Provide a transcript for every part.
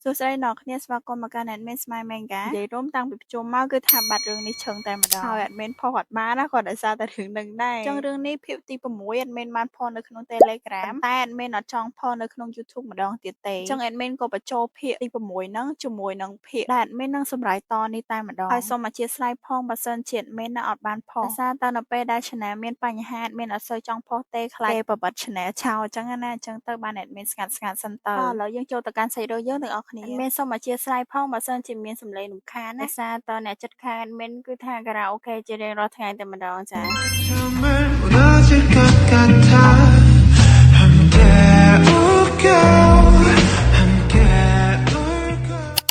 សួស្តីអ្នកគ្នាស្វាគមន៍មកកាន់ admin Smile Manga និយាយរួមតាំងពីប្រជុំមកគឺថាបាត់រឿងនេះឈឹងតែម្ដងហើយ admin ផុសអត់បានណាគាត់ដោយសារតែរឿងនឹងដែរអញ្ចឹងរឿងនេះភាគទី6 admin បានផុសនៅក្នុង Telegram តែ admin អត់ចង់ផុសនៅក្នុង YouTube ម្ដងទៀតទេអញ្ចឹង admin ក៏បញ្ចូលភាគទី6ហ្នឹងជាមួយនឹងភាគដែល admin នឹងសម្រាប់តនេះតែម្ដងហើយសូមអធិស្ឋានផងបើសិនជា admin នៅអត់បានផុសដោយសារតែនៅពេលដែល channel មានបញ្ហា admin អត់សូវចង់ផុសទេខ្លាចគេបបិទ channel ចោលអញ្ចឹងណាអញ្ចឹងទៅបាន admin ស្ងាត់សិនទៅឥឡូវយើងចូលទៅកាន់សាច់រឿងយើងទាំងអស់គ្នា admin សូមអធិស្ឋានផងបើសិនជាមានសម្លេងរំខានណាដោយសារតអ្នកចិត្តខាង admin គឺថាខារ៉ាអូខេជារៀងរាល់ថ្ងៃតែម្ដងចា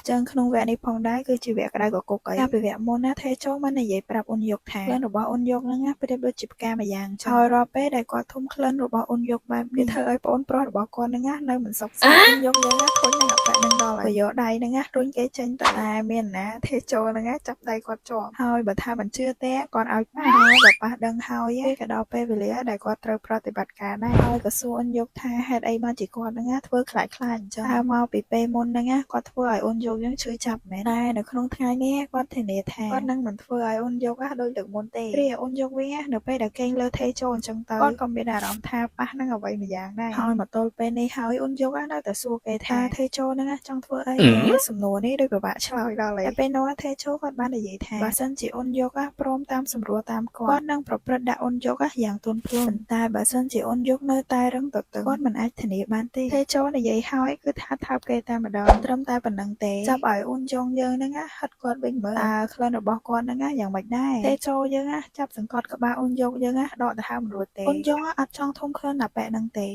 ចឹងក្នុងវគ្គនេះផងដែរគឺជាវគ្គក្តៅកកុកកាលពីវគ្គមុនណាថេចូលមកនិយាយប្រាប់អ៊ុនយុកថាក្លិនរបស់អ៊ុនយុកហ្នឹងណាប្រៀបដូចជាផ្កាម្យ៉ាងចឹងហើយរាល់ពេលដែលគាត់ធុំក្លិនរបស់អ៊ុនយុកបែបនេះធ្វើឲ្យប្អូនប្រុសរបស់គាត់ហ្នឹងណានៅមិនសុខសាន្តអ៊ុនយុកហ្នឹងណាធុញនឹងអប៉ហ្នឹងដល់ហើយយកដៃហ្នឹងណារុញគេចេញទៅតែមានណាថេចូលហ្នឹងណាចាប់ដៃគាត់ជាប់ហើយបើថាមិនជឿទេគាត់ឲ្យប៉ះហើយបើប៉ះដឹងហើយក៏ដល់ពេលវេលាដែលគាត់ត្រូវប្រតិបត្តិការដែរហើយក៏សួរអ៊ុនយុកថាហេតុអីបានជាគាត់ហ្នឹងណាធ្វើខ្លាចអញ្ចឹងហើយមកពីពេលមុនហ្នឹងណាគាត់ធ្វើឲ្យអ៊ុនយុកយើងឈឺចាប់មែនតែនៅក្នុងថ្ងៃនេះគាត់ធានាថាគាត់នឹងមិនធ្វើឲ្យអ៊ុនយុកដូចលើកមុនទេរីអ៊ុនយុកវិញនៅពេលដែលគេងលើថេចូលអញ្ចឹងទៅគាត់ក៏មានអារម្មណ៍ថាប៉ះនឹងអ្វីម្យ៉ាងដែរហើយមកទល់ពេលនេះហើយអ៊ុនយុកនៅតែសួរគេថាថេចូលហ្នឹងចង់ធ្វើអីសំណួរនេះដូចពិបាកឆ្លើយដល់ហើយពេលនោះថេចូលគាត់បាននិយាយថាបើសិនជាអ៊ុនយុកព្រមតាមសម្រួលតាមគាត់នឹងប្រព្រឹត្តដាក់អ៊ុនយុកយ៉ាងទន់ភ្លន់តែបើសិនជាអ៊ុនយុកនៅតែរឹងទទឹងគាត់មិនអាចធានាបានទេថេចូលនិយាយហើយគឺថាថើបគេតែម្ដងត្រឹមតែប៉ុណ្្នឹងទេចាប់ឲ្យអ៊ុនយុកយើងហ្នឹងហិតគាត់វិញមើលតើក្លិនរបស់គាត់ហ្នឹងយ៉ាងម៉េចដែរទេចូលយើងចាប់សង្កត់ក្បាលអ៊ុនយុកយើងដកដង្ហើមរួចទេអ៊ុនយុកអត់ចង់ធំក្លិនតែប៉ែហ្នឹងទេ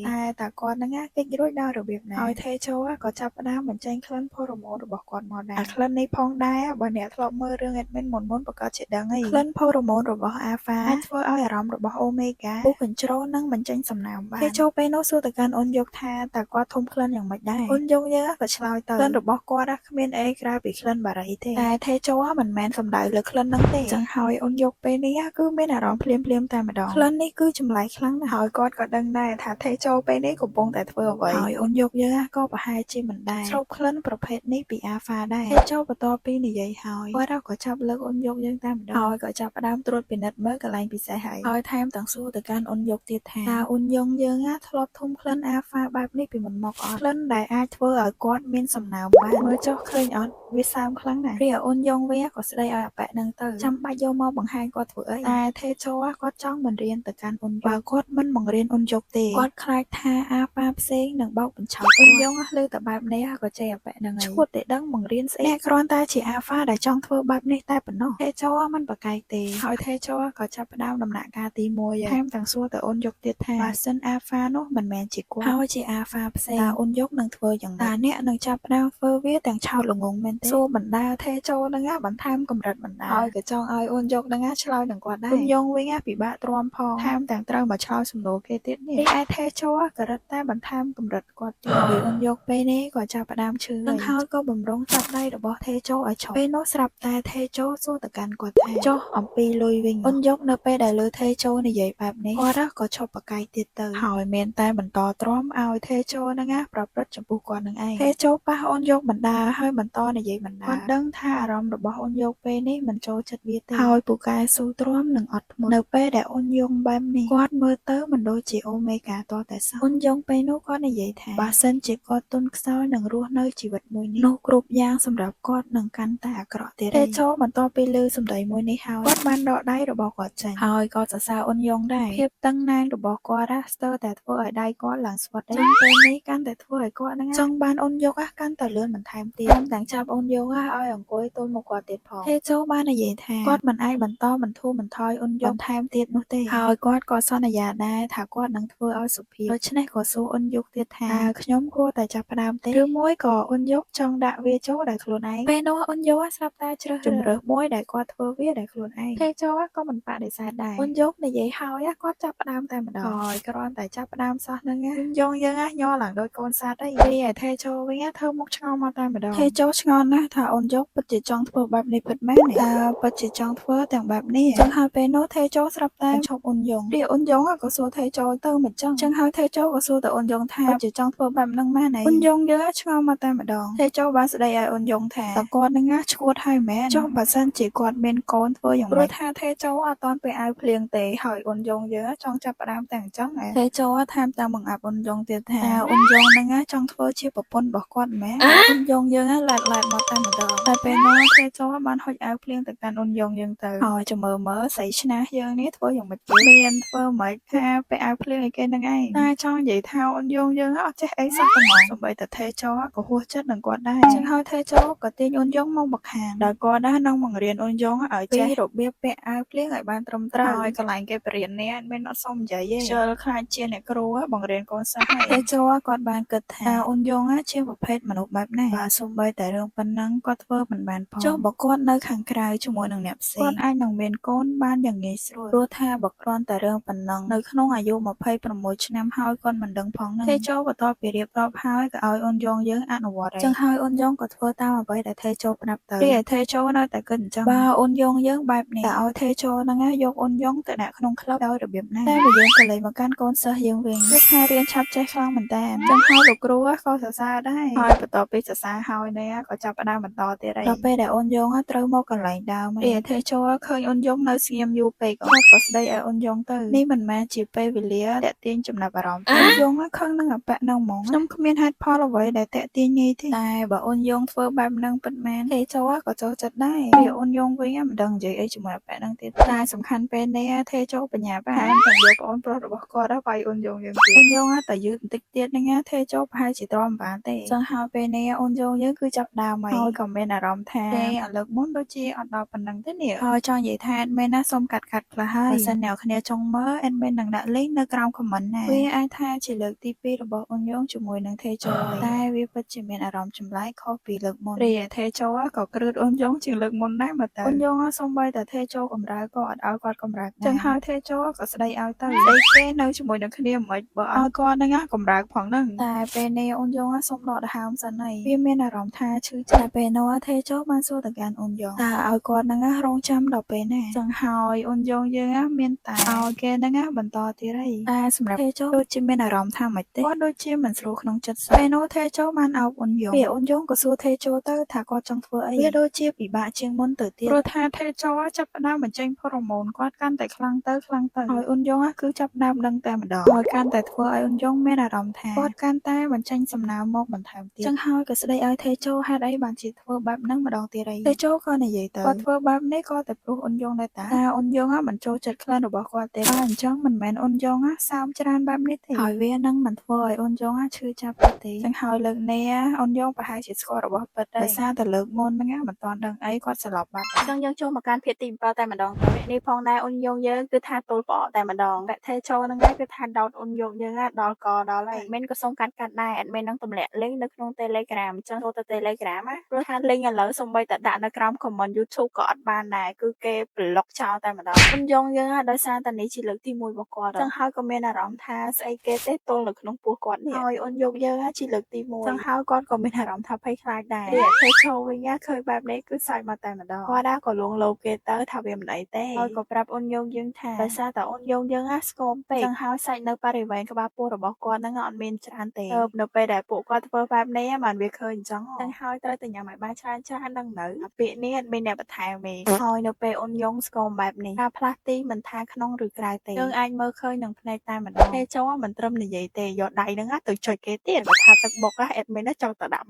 តែគាត់ហ្នឹងគេចរួចដោយរបៀបណាហើយទេចូលក៏ចាប់ផ្ដើមបញ្ចេញក្លិនផូរ៉ូម៉ូនរបស់គាត់មកដែរក្លិននេះផងដែរបើអ្នកធ្លាប់មើលរឿង admin មុនប្រកាសជាដឹងហើយក្លិនផូរ៉ូម៉ូនរបស់ alpha អាចធ្វើឲ្យអារម្មណ៍របស់ omega ពុះកញ្ជ្រោលនិងបញ្ចេញសំណើមបានទេចូលពេលនោះសួរទៅកាន់អ៊ុនយុកថាតើគាត់ធំក្លិនយ៉ាងម៉េចដែរអ៊ុនយុកយើងក៏ឆ្លើយទៅក្លិនរបស់គាត់គ្មានអីក្រៅពីក្លិនបារីទេតែទេចូលមិនមែនសំដៅលើក្លិនហ្នឹងទេចឹងហើយអ៊ុនយុកពេលនេះគឺមានអារម្មណ៍ភ្លាមតែម្ដងក្លិននេះគឺចម្លែកខ្លាំងណាស់ហើយគាត់ក៏ដឹងដែរថាទេចូលពេលនេះកំពុងតែធ្វើអ្វីហើយអ៊ុនយុកយើងក៏ប្រហែលជាមិនដែរស្រូបក្លិនប្រភេទនេះពី alpha ដែរទេចូលបន្ទាប់ពីនិយាយហើយគាត់ក៏ចាប់លើកអ៊ុនយុកយើងតែម្ដងហើយក៏ចាប់ផ្ដើមត្រួតពិនិត្យមើលកន្លែងពិសេសហើយថែមទាំងសួរទៅកាន់អ៊ុនយុកទៀតថាតើអ៊ុនយុកយើងធ្លាប់ធុំក្លិន alpha បែបនេះពីមុនមកអត់ក្លិនដែលអាចធ្វើឲ្យគាត់មានសំណើមបានមើលចុះឃើញអត់វាសើមខ្លាំងណាស់រីអ៊ុនយុកវិញក៏ស្ដីឲ្យអាប៉ែហ្នឹងទៅចាំបាច់យកមកបង្ហាញគាត់ធ្វើអីតែទេចូលគាត់ចង់បង្រៀនទៅកាន់អ៊ុនបើគាត់មិនបង្រៀនអ៊ុនយុកទេគាត់ខ្លាចថាអាប៉ាផ្សេងនឹងបោកបញ្ឆោតអ៊ុនយុកលើតែបែបនេះក៏ចេះអាប៉ែហ្នឹងហើយឈួតតែដឹងបង្រៀនស្អីអ្នកគ្រាន់តែជាអាហ្វាដែលចង់ធ្វើបែបនេះតែប៉ុណ្ណោះទេចូលមិនប្រកែកទេហើយទេចូលក៏ចាប់ផ្ដើមដំណាក់កាលទី1ថែមទាំងសួរទៅអ៊ុនយុកទៀតថាបើសិនអាហ្វានោះមិនមែនជាគាត់ហើយជាអាហ្វាផ្សេងតើអ៊ុនយុកនឹងធ្វើយ៉ាងណាអ្នកនឹងចាប់ផ្ដើមធ្វើវាទាំងឆោតល្ងងមែនទេសួរបណ្ដាទេចូលហ្នឹងបន្ថែមកម្រិតបណ្ដាហើយក៏ចង់ឲ្យអ៊ុនយុកហ្នឹងឆ្លើយនឹងគាត់ដែរអ៊ុនយុកវិញពិបាកទ្រាំផងថែមទាំងត្រូវមកឆ្លើយសំណួរគេទៀតនេះឯទេចូលក៏រឹតតែបន្ថែមកម្រិតគាត់ទៀតហើយអ៊ុនយុកពេលនេះក៏ចាប់ផ្ដើមឈឺនឹងហើយក៏បំរុងចាប់ដៃរបស់ទេចូលឲ្យឈប់ពេលនោះស្រាប់តែទេចូលសួរទៅកាន់គាត់ថាចុះអំពីលុយវិញអ៊ុនយុកនៅពេលដែលលើទេចូលនិយាយបែបនេះគាត់ក៏ឈប់ប្រកែកទៀតទៅហើយមានតែបន្តទ្រាំឲ្យទេចូលហ្នឹងប្រព្រឹត្តចំពោះគាត់នឹងឯងទេចូលប៉ះអ៊ុនយុកបណ្ដាហើយបន្តនិយាយបណ្ដាគាត់ដឹងថាអារម្មណ៍របស់អ៊ុនយុកពេលនេះមិនចូលចិត្តវាទេហើយពូកែស៊ូទ្រាំនឹងអត់ធ្មត់នៅពេលដែលអ៊ុនយុកបែបនេះគាត់មើលទៅមិនដូចជាអូមេហ្គាតតែសោះអ៊ុនយុកពេលនោះគាត់និយាយថាបើសិនជាគាត់ទុនខ្សោយនឹងរស់នៅជីវិតមួយនេះនោះគ្រប់យ៉ាងសម្រាប់គាត់នឹងកាន់តែអាក្រក់ទៀតទេចូលបន្ទាប់ពីលើសម្ដីមួយនេះហើយគាត់បានដកដៃរបស់គាត់ចេញហើយក៏សរសើរអ៊ុនយុកដែរភាពតឹងណែនរបស់គាត់ស្ទើរតែធ្វើឲ្យដៃគាត់ឡើងស្វិតចឹងពេលនេះកាន់តែធ្វើឲ្យគាត់ហ្នឹងចង់បានអ៊ុនយុកកាន់តែលឿនបន្ថែមទៀតទាំងចាប់អ៊ុនយុកឲ្យអង្គុយទល់មុខគាត់ទៀតផងទេចូលបាននិយាយថាគាត់មិនអាចបន្តបន្ធូរបន្ថយអ៊ុនយុកបន្ថែមទៀតនោះទេហើយគាត់ក៏សន្យាដែរថាគាត់នឹងធ្វើឲ្យសុភាពដូច្នេះក៏សួរអ៊ុនយុកទៀតថាខ្ញុំគួរតែចាប់ផ្ដើមទេឬមួយក៏អ៊ុនយុកចង់ដាក់វាចូលដោយខ្លួនឯងពេលនោះអ៊ុនយុកស្រាប់តែជ្រើសរើសមួយដែលគាត់ធ្វើវាដោយខ្លួនឯងទេចូលក៏មិនបដិសេធដែរអ៊ុនយុកនិយាយហើយគាត់ចាប់ផ្ដើមតែម្ដងហើយគ្រាន់តែចាប់ផ្ដើមសោះហ្នឹងយើងញ័រឡើងដូចកូនសត្វអីរីឯទេចូលវិញធ្វើមុខឆ្ងល់មកតែម្ដងទេ ចូលឆ្ងល់ណាស់ថាអូនយកពិតជាចង់ធ្វើបែបនេះពិតមែនទេពិតជាចង់ធ្វើទាំងបែបនេះចឹងហើយពេលនោះថេចូលស្រាប់តែឈប់អូនយងរីអូនយងក៏សួរថេចូលទៅមិនចឹងហើយថេចូលក៏សួរទៅអូនយងថាពិតជាចង់ធ្វើបែបហ្នឹងមែនទេអូនយងយើងឆ្ងល់មកតែម្ដងថេចូលបានស្ដីឲ្យអូនយងថាតើគាត់នឹងឈួតហើយមែនចុះបើសិនជាគាត់មានកូនធ្វើយ៉ាងម៉េចព្រោះថាថេចូលអត់តាន់ពេលអាវភ្លៀងទេហើយអូនយងយើងចង់ចាប់ផ្ដើមតែអញ្ចឹងថេចូលថែមតាមបង្អាប់អូនយងទៀតថាអូនយងនឹងចង់ធ្វើជាប្រពន្ធរបស់គាត់មែនអូនយងយើងឡែកមកតែម្ដងតែពេលនោះថេចូលបានហុចអាវភ្លៀងទៅកាន់អូនយងយើងទៅហើយចាំមើលស្រីឆ្នះយើងនេះធ្វើយ៉ាងម៉េចគេមានធ្វើមិនថាពេលអាវភ្លៀងឲ្យគេនឹងឯងតែចង់និយាយថាអូនយងយើងអត់ចេះអីសោះតែមកសូម្បីតែថេចូលក៏ហួសចិត្តនឹងគាត់ដែរចឹងហើយថេចូលក៏ទាញអូនយងមកបង្ខាំងដោយគាត់នឹងបង្រៀនអូនយងឲ្យចេះរបៀបពាក់អាវភ្លៀងឲ្យបានត្រឹមត្រូវហើយកន្លែងគេបរៀននេះមិនអត់សមនិយាយទេជិលខ្លាចជាអ្នកគ្រូបង្រៀនកូនសិស្សហើយថេចូលគាត់បានគិតថាអូនយងជាប្រភេទមនុស្សបែបណាបាទសូម្បីតែរឿងប៉ុណ្ណឹងគាត់ធ្វើមិនបានផងចុះបើគាត់នៅខាងក្រៅជាមួយនឹងអ្នកផ្សេងគាត់អាចនឹងមានកូនបានយ៉ាងងាយស្រួលព្រោះថាបើគ្រាន់តែរឿងប៉ុណ្ណឹងនៅក្នុងអាយុ26ឆ្នាំហើយគាត់មិនដឹងផងហ្នឹងថេចូលបន្ទាប់ពីរៀបរាប់ហើយក៏ឲ្យអូនយងយើងអនុវត្តចឹងហើយអូនយងក៏ធ្វើតាមអ្វីដែលថេចូលប្រាប់ទៅរីឯថេចូលនៅតែគិតអញ្ចឹងបើអូនយងយើងបែបនេះតែឲ្យថេចូលហ្នឹងយកអូនយងទៅដាក់ក្នុងក្លឹបដោយរបៀបណាតែបើយើងក៏លេងមកកាន់កូនសិស្សយើងវិញគឺថារៀនឆាប់ចេះខ្លាំងមែនតើចឹងហើយលោកគ្រូក៏សរសើរដែរហើយបន្ទាប់ពីសរសើរហើយនេះក៏ចាប់ផ្ដើមបន្តទៀតហើយដល់ពេលដែលអូនយងត្រូវមកកន្លែងដើមរីឯថេចូលឃើញអូនយងនៅស្ងៀមយូរពេកគាត់ក៏ស្ដីឲ្យអូនយងទៅនេះមិនមែនជាពេលវេលាតាក់ទាញចំណាប់អារម្មណ៍អូនយងខឹងនឹងអបៈនៅហ្មងខ្ញុំគ្មានហេតុផលអ្វីដែលតាក់ទាញងាយទេតែបើអូនយងធ្វើបែបហ្នឹងពិតមែនថេចូលក៏ចូលចិត្តដែររីអូនយងវិញមិនដឹងនិយាយអីជាមួយអបៈហ្នឹងទៀតតែសំខាន់ពេលនេះថេចូលបញ្ញាបានទាំងយកប្អូនប្រុសរបស់គាត់វាយអូនយងយើងទៀតអូនយងតែយឺតបន្តិចទៀតហ្នឹងថេចូលប្រហែលជាទ្រាំមិនបានទេចឹងហើយពេលនេះអូនយងយើងគឺចាប់ដើមហើយក៏មានអារម្មណ៍ថាទេឥឡូវមុនដូចជាអត់ដល់ប៉ុណ្ណឹងទេនេះហើយចង់និយាយថាអេដមែនណាសូមកាត់ខ្លះហើយបើសិនអ្នកគ្នាចង់មើលអេដមែននឹងដាក់លីងនៅក្រោមខមមិនណាវាអាចថាជាលើកទី2របស់អូនយងជាមួយនឹងថេចូលតែវាពិតជាមានអារម្មណ៍ចម្លែកខុសពីលើកមុនរីឯថេចូលក៏គ្រឺតអូនយងជាងលើកមុនដែរមើលទៅអូនយងសូម្បីតែថេចូលកម្រើក៏អត់ឲ្យគាត់កម្រើកចឹងហើយថេចូលក៏ស្ដីឲ្យទៅស្ដីគេនៅជាមួយនឹងគ្នាមិនបើឲ្យគាត់នឹងកម្រើកផងហ្នឹងតែពេលនេះអូនយងសូមដកដង្ហើមសិនហើយវាមានអារម្មណ៍ថាឈឺចាប់ពេលនោះថេចូលបានសួរទៅកាន់អូនយងតើឲ្យគាត់នឹងរងចាំដល់ពេលណាចឹងហើយអូនយងយើងមានតែឲ្យគេនឹងបន្តទៀតហើយតែសម្រាប់ថេចូលដូចជាមានអារម្មណ៍ថាមិនទេគាត់ដូចជាមិនស្រួលក្នុងចិត្តសោះពេលនោះថេចូលបានអោបអូនយងពេលអូនយងក៏សួរថេចូលទៅថាគាត់ចង់ធ្វើអីវាដូចជាពិបាកជាងមុនទៅទៀតព្រោះថាថេចូលចាប់ផ្ដើមបញ្ចេញហូរ៉ូម៉ូនគាត់កាន់តែខ្លាំងទៅហើយអូនយងគឺចាប់ផ្ដើមដឹងតែម្ដងហើយកាន់តែធ្វើឲ្យអូនយងមានអារម្មណ៍ថាគាត់កាន់តែបញ្ចេញសំណើមមកបន្ថែមទៀតចឹងហើយក៏ស្ដីឲ្យថេចូលហេតុអីបានជាធ្វើបែបហ្នឹងម្ដងទៀតហើយថេចូលក៏និយាយទៅគាត់ធ្វើបែបនេះក៏តែព្រោះអូនយងដែរតាអូនយងមិនចូលចិត្តក្លិនរបស់គាត់ទេអញ្ចឹងមិនមែនអូនយងសើមច្រើនបែបនេះទេហើយវានឹងមិនធ្វើឲ្យអូនយងឈឺចាប់ទេចឹងហើយលើកនេះអូនយងប្រហែលជាស្គាល់របស់ពិតដែរដោយសារតែលើកមុនហ្នឹងមិនទាន់ដឹងអីគាត់ស្លាប់បាត់ចឹងយើងចូលមកកាន់ភាគទី7តែម្ដងទៅនេះផងដែរអូនយងយើងគឺថាទល់ផ្អកតែម្ដងតែថេចូលហ្នឹងគឺថាដោតអូនយងយើងដល់កដល់ហើយមិនក៏សុំកាត់ដែរអត់មាននឹងទម្លាក់លីងនៅក្នុង Telegram អញ្ចឹងចូលទៅ Telegram ព្រោះថាលីងឥឡូវសំបីតែដាក់នៅក្រោម comment YouTube ក៏អត់បានដែរគឺគេប្លុកចោលតែម្ដងអូនយងយើងដោយសារតែនេះជាលើកទី1របស់គាត់អញ្ចឹងហើយក៏មានអារម្មណ៍ថាស្អីគេទេទល់នៅក្នុងពោះគាត់នេះហើយអូនយកយើងជាលើកទី1អញ្ចឹងហើយគាត់ក៏មានអារម្មណ៍ថាភ័យខ្លាចដែរថេចូលវិញឃើញបែបនេះគឺសើចមកតែម្ដងគាត់ក៏លួងលោមគេទៅថាវាមិនអីទេហើយក៏ប្រាប់អូនយងយើងថាដោយសារតែអូនយងយើងស្គមពេកអញ្ចឹងហើយសាច់នៅបរិវេណក្បាលពោះរបស់គាត់ហ្នឹងអត់មានច្រើនទេនៅពេលដែលពួកគាត់ធ្វើបែបនេះបានវាឃើញអញ្ចឹងហើយត្រូវតែញ៉ាំឲ្យបានច្រើនដឹងនៅពាក្យនេះអត់មានអ្នកបន្ថែមទេហើយនៅពេលអូនយងស្គមបែបនេះការផ្លាស់ទីមិនថាក្នុងឬក្រៅទេយើងអាចមើលឃើញនឹងភ្នែកតែម្ដងទេចូលមិនត្រឹមនិយាយទេយកដៃហ្នឹងទៅចុចគេទៀតបើថាទឹកបុកអេដមីនចង់ទៅដាក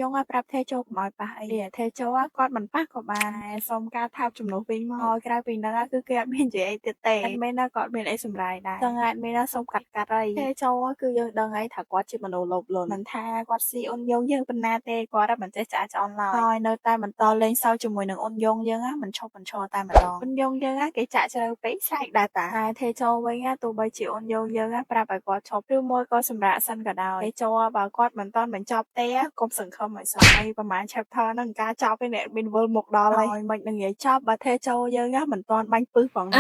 ់យងប្រាប់ទេចូលកុំឲ្យប៉ះអីទេចូលគាត់មិនប៉ះក៏បានសុំការថើបជំនួសវិញមកក្រៅពីហ្នឹងគឺគេអត់មាននិយាយអីទៀតទេអេដមីនក៏អត់មានអីសម្រាយដែរចឹងអេដមីនសុំកាត់ហើយទេចូលគឺយើងដឹងហើយថាគាត់ជាមនុស្សលោភលន់មិនថាគាត់ស៊ីអូនយងយើងប៉ុណ្ណាទេគាត់មិនចេះចាចអនឡើយហើយនៅតែបន្តលេងសើចជាមួយនឹងអូនយងយើងមិនឈប់បញ្ឈរតែម្ដងអូនយងយើងគេចាក់ជ្រៅពេកស្រែកដែរតាតែទេចូលវិញទោះបីជាអូនយងយើងប្រាប់ឲ្យគាត់ឈប់ឬមួយក៏សម្រាប់សិនក៏ដោយទេចូលបើគាត់មិនទាន់បញ្ចប់ទេកុំសង្ឃឹមឲ្យសោះហើយប្រហែល chapter ហ្នឹងការចប់ឯអ្នកមានវិលមុខដល់ហើយមិននឹងនិយាយចប់បើទេចូលយើងមិនទាន់បាញ់ពឹសផងណ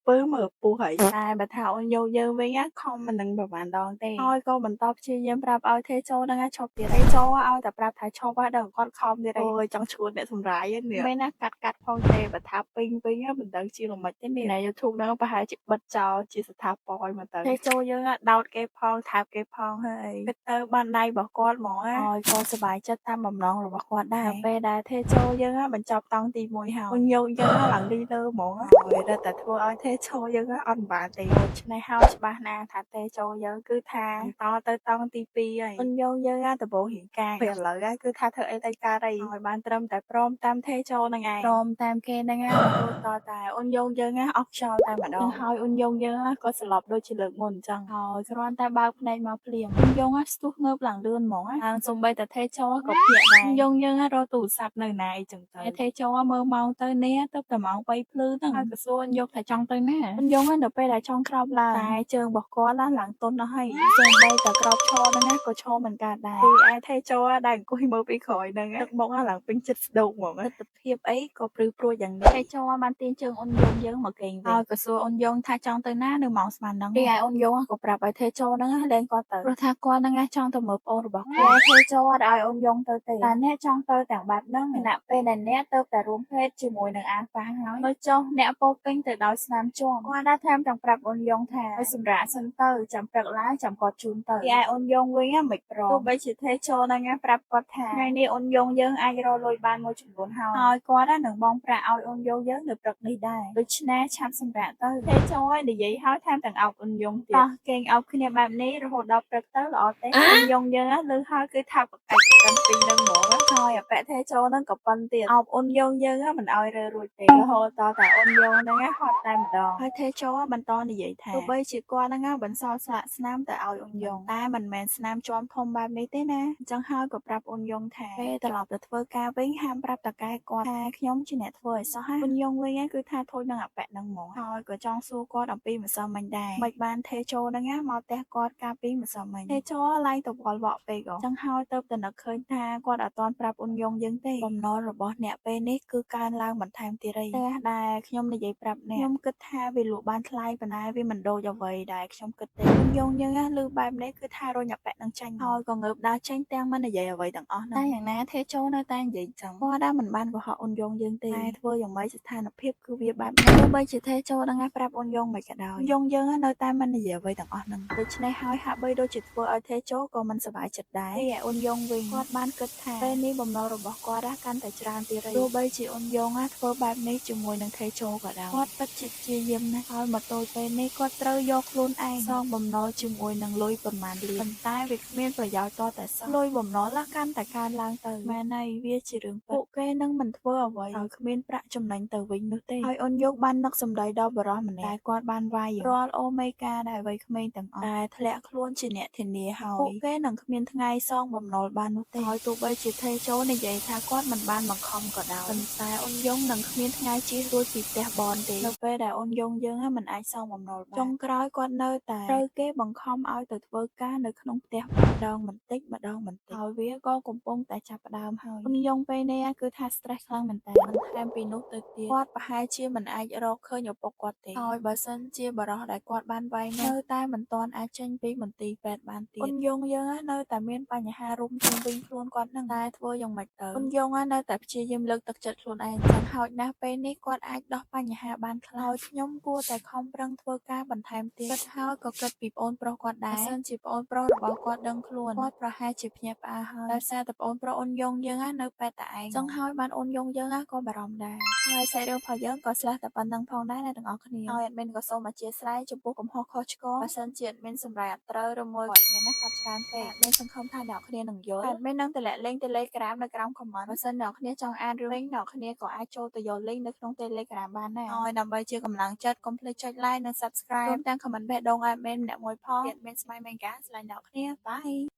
ាពឹសមើលពុះហើយតែបើថាអូនយងយើងវិញខំមិននឹងប្រហែលដងទេហើយក៏បន្តព្យាយាមប្រាប់ឲ្យទេចូលហ្នឹងឈប់ទៀតទេចូល ឲ្យតែប្រាប់ថាឈប់ហើយដល់គាត់ខំទៀតអូយចង់ឈួតអ្នកសម្រាយនេះមិនណាកាត់ផងទេបើថាពេញមិនដឹងជាល្មិចទេនេះ YouTube ហ្នឹងប្រហែលជាបិទចោលជាស្ថាពរមកទៅទេចូលយើងដោតគេផងថើបគេផងហើយគិតទៅបានដៃរបស់គាត់ហ្មងហើយក៏សប្បាយចិត្តតាមបំណងរបស់គាត់ដែរពេលដែលទេចូលយើងបញ្ចប់តង់ទី1ហើយយកយើងឡើងលីលើហ្មងហើយរត់តែធ្វើឲ្យទេចូលយើងអត់បានទេដូច្នេះហើយច្បាស់ណាស់ថាទេចូលយើងគឺថាតទៅតង់ទី2ហើយយកយើងដំបូងរៀងកាយពេលឥឡូវគឺថាធ្វើអីទៅកើតអីឲ្យបានត្រឹមតែព្រមតាមទេចូលហ្នឹងឯងព្រមតាមគេហ្នឹងរហូតតតែយកយើងអស់ខ្យល់តែម្ដងហើយយកយើងក៏ស្លាប់ដូចជាលើកមុនអញ្ចឹងហើយគ្រាន់តែបើកភ្នែកមកភ្លាមយកស្ទុះងើបឡើងលឿនហ្មងហើយសំបីតែទេចូលក៏ភ្ញាក់ដែរយកយើងរកទូរស័ព្ទនៅណាអីចឹងទៅទេចូលមើលម៉ោងទៅនេះទៅតែម៉ោង3ភ្លឺហ្នឹងហើយក៏សួរយកថាចង់ទៅណាយកនៅពេលដែលចង់ក្រោបឡើងតែជើងរបស់គាត់ឡើងទន់ដល់ហើយសំបីតែក្រោបឈរហ្នឹងក៏ឈរមិនកើតដែរគឺឯទេចូលដែលអង្គុយមើលពីក្រោយហ្នឹងទឹកមុខឡើងពេញចិត្តស្ដោកហ្មងទិដ្ឋភាពអីក៏ព្រឺព្រួចយ៉ាងនេះទេចូលបានទាញជើងអូនយងយើងមកគេងវិញហើយក៏សួរអូនយងថាចង់ទៅណានៅម៉ោងស្មានហ្នឹងរីឯអូនយងក៏ប្រាប់ឲ្យទេចូលហ្នឹងលែងគាត់ទៅព្រោះថាគាត់ហ្នឹងចង់ទៅមើលប្អូនរបស់គាត់ទេចូលអត់ឲ្យអូនយងទៅទេតែអ្នកចង់ទៅទាំងបែបហ្នឹងខណៈពេលដែលអ្នកទៅតែរួមភេទជាមួយនឹងអាប៉ាហើយមើលចុះអ្នកពោពេញទៅដោយស្នាមជាប់គាត់đãថែមទាំងប្រាប់អូនយងថាឲ្យសម្រាប់សិនទៅចាំព្រឹកឡើងចាំគាត់ជូនទៅរីឯអូនយងវិញមិនព្រមទោះបីជាទេចូលហ្នឹងប្រាប់គាត់ថាថ្ងៃនេះអូនយងយើងអាចរកលុយបានមួយចំនួនហើយគាត់នឹងបងប្រាក់ឲ្យអូនយងយើងនៅព្រឹកនេះដែរដូច្នេះឆាប់សម្រាប់ទៅទេចូលឲ្យនិយាយឲ្យថែមទាំងអោបអូនយងទៀតគេងអោបគ្នាបែបនេះរហូតដល់ព្រឹកទៅល្អទេអូនយងយើងលើហើយគឺថាប្រកាច់ប្រកាន់ពីងនឹងហ្មងហើយអាប៉ែទេចូលហ្នឹងក៏ប៉ុនទៀតអោបអូនយងយើងមិនឲ្យរើរួចទេរហូតតតែអូនយងហ្នឹងហត់តែម្ដងហើយទេចូលបន្តនិយាយថាទោះបីជាគាត់ហ្នឹងបន្សល់ស្លាកស្នាមទៅឲ្យអូនយងតែមិនមែនស្នាមជាប់ធំបែបនេះទេណាអញ្ចឹងហើយក៏ប្រាប់អូនយងថាពេលត្រឡប់ទៅធ្វើការវិញហាមប្រាប់តកែគាត់ថាខ្ញុំជាអ្នកធ្វើឲ្យសោះហើយអូនយងវិញគឺថាធូចនឹងអាប៉ែហ្នឹងហ្មងហើយក៏ចង់សួរគាត់អំពីម្សិលមិញដែរមិនបានទេចូលហ្នឹងមកផ្ទះគាត់កាលពីម្សិលមិញទេចូលឡើងទៅវល់វក់ពេកអញ្ចឹងហើយទៅតែនឹកឃើញថាគាត់អត់ទាន់ប្រាប់អូនយងយើងទេបំណុលរបស់អ្នកពេលនេះគឺកើនឡើងបន្ថែមទៀតហើយតែដែលខ្ញុំនិយាយប្រាប់អ្នកខ្ញុំគិតថាវាលក់បានថ្លៃប៉ុន្តែវាមិនដូចអ្វីដែលខ្ញុំគិតទេអូនយងយើងឮបែបនេះគឺថារុញអាប៉ែនឹងចាញ់ហើយក៏ងើបដើរចេញទាំងមិននិយាយអ្វីទាំងអស់ហ្នឹងតែយ៉ាងណាទេចូលនៅតែនិយាយចឹងគាត់ដែរមិនបានកុហកអូនយងយើងទេតែធ្វើយ៉ាងម៉េចស្ថានភាពគឺវាបែបនេះទោះបីជាទេចូលហ្នឹងប្រាប់អូនយងមិនក៏ដោយយងយើងនៅតែមិននិយាយអ្វីទាំងអស់ហ្នឹងដូច្នេះហើយហាក់បីដូចជាធ្វើឲ្យទេចូលក៏មិនសប្បាយចិត្តដែរឯអូនយងវិញគាត់បានគិតថាពេលនេះបំណុលរបស់គាត់កាន់តែច្រើនទៀតហើយទោះបីជាអូនយងធ្វើបែបនេះជាមួយនឹងទេចូលក៏ដោយគាត់ពិតជាព្យាយាមណាស់ហើយមកទល់ពេលនេះគាត់ត្រូវយកខ្លួនឯងសងបំណុលជាមួយនឹងលុយប្រមាណលានប៉ុន្តែវាគ្មានប្រយោជន៍តតែសោះលុយបំណុលកាន់តែកើនឡើងទៅមែនហើយវាជារឿងពួកគេនឹងមិនធ្វើអ្វីហើយគ្មានប្រាក់ចំណេញទៅវិញនោះទេហើយអូនយកបាននឹកសម្ដីដល់បរិសម្នាក់តែគាត់បានវាយរាល់អូមេហ្គាដែលវ័យក្មេងទាំងអស់ដែលធ្លាក់ខ្លួនជាអ្នកធានាហើយពួកគេនឹងគ្មានថ្ងៃសងបំណុលបាននោះទេហើយទោះបីជាទេចូលនិយាយថាគាត់មិនបានបង្ខំក៏ដោយប៉ុន្តែអូនយងនឹងគ្មានថ្ងៃជិះរួចពីផ្ទះបនទេនៅពេលដែលអូនយងយើងមិនអាចសងបំណុលបានចុងក្រោយគាត់នៅតែត្រូវគេបង្ខំឲ្យទៅធ្វើការនៅក្នុងផ្ទះម្ដងបន្តិចម្ដងបន្តិចហើយវាក៏កំពុងតែចាប់ផ្ដើមហើយអូនយងពេលនេះគឺថា stress ខ្លាំងមែនតើបន្ថែមពីនោះទៅទៀតគាត់ប្រហែលជាមិនអាចរកឃើញឪពុកគាត់ទេហើយបើសិនជាបរិសដែលគាត់បានវាយនៅតែមិនទាន់អាចចេញពីមន្ទីរពេទ្យបានទៀតអូនយងយើងនៅតែមានបញ្ហារុំជុំវិញខ្លួនគាត់នឹងតែធ្វើយ៉ាងម៉េចទៅអូនយងនៅតែព្យាយាមលើកទឹកចិត្តខ្លួនឯងចឹងហោចណាស់ពេលនេះគាត់អាចដោះបញ្ហាបានខ្លះខ្ញុំគួរតែខំប្រឹងធ្វើការបន្ថែមទៀតគិតហើយក៏គិតពីប្អូនប្រុសគាត់ដែរបើសិនជាប្អូនប្រុសរបស់គាត់ដឹងខ្លួនគាត់ប្រហែលជាភ្ញាក់ផ្អើលហើយដោយសារតែប្អូនប្រុសអូនយងយើងនៅពេទ្យតែឯងចឹងហើយបានអូនយងយើងក៏បារម្ភដែរហើយសាច់រឿងរបស់យើងក៏ឆ្លាស់តែប៉ុណ្្នឹងផងដែរអ្នកទាំងអស់គ្នាហើយអេដមីនក៏សូមអធិស្ឋានចំពោះកំហុសខុសឆ្គងបើសិនជាអេដមីនសម្រាប់អត់ត្រូវឬមួយអេដមីនកាត់ច្រើនពេកអេដមីនសង្ឃឹមថាអ្នកគ្នានឹងយល់អេដមីននឹងតម្លាក់លេង Telegram នៅក្រោម comment បើសិនអ្នកគ្នាចង់អានរឿងអ្នកគ្នាក៏អាចចូលទៅយក link នៅក្នុង Telegram បានដែរហើយដើម្បីជាកម្លាំងចិត្តកុំភ្លេចចុច like និង subscribe រួមទាំង comment បេះដូងអេដមីនម្នាក់មួយផងអេដមីនស្មៃមេងកាស្លាញ់អ្នកគ្នាបាយ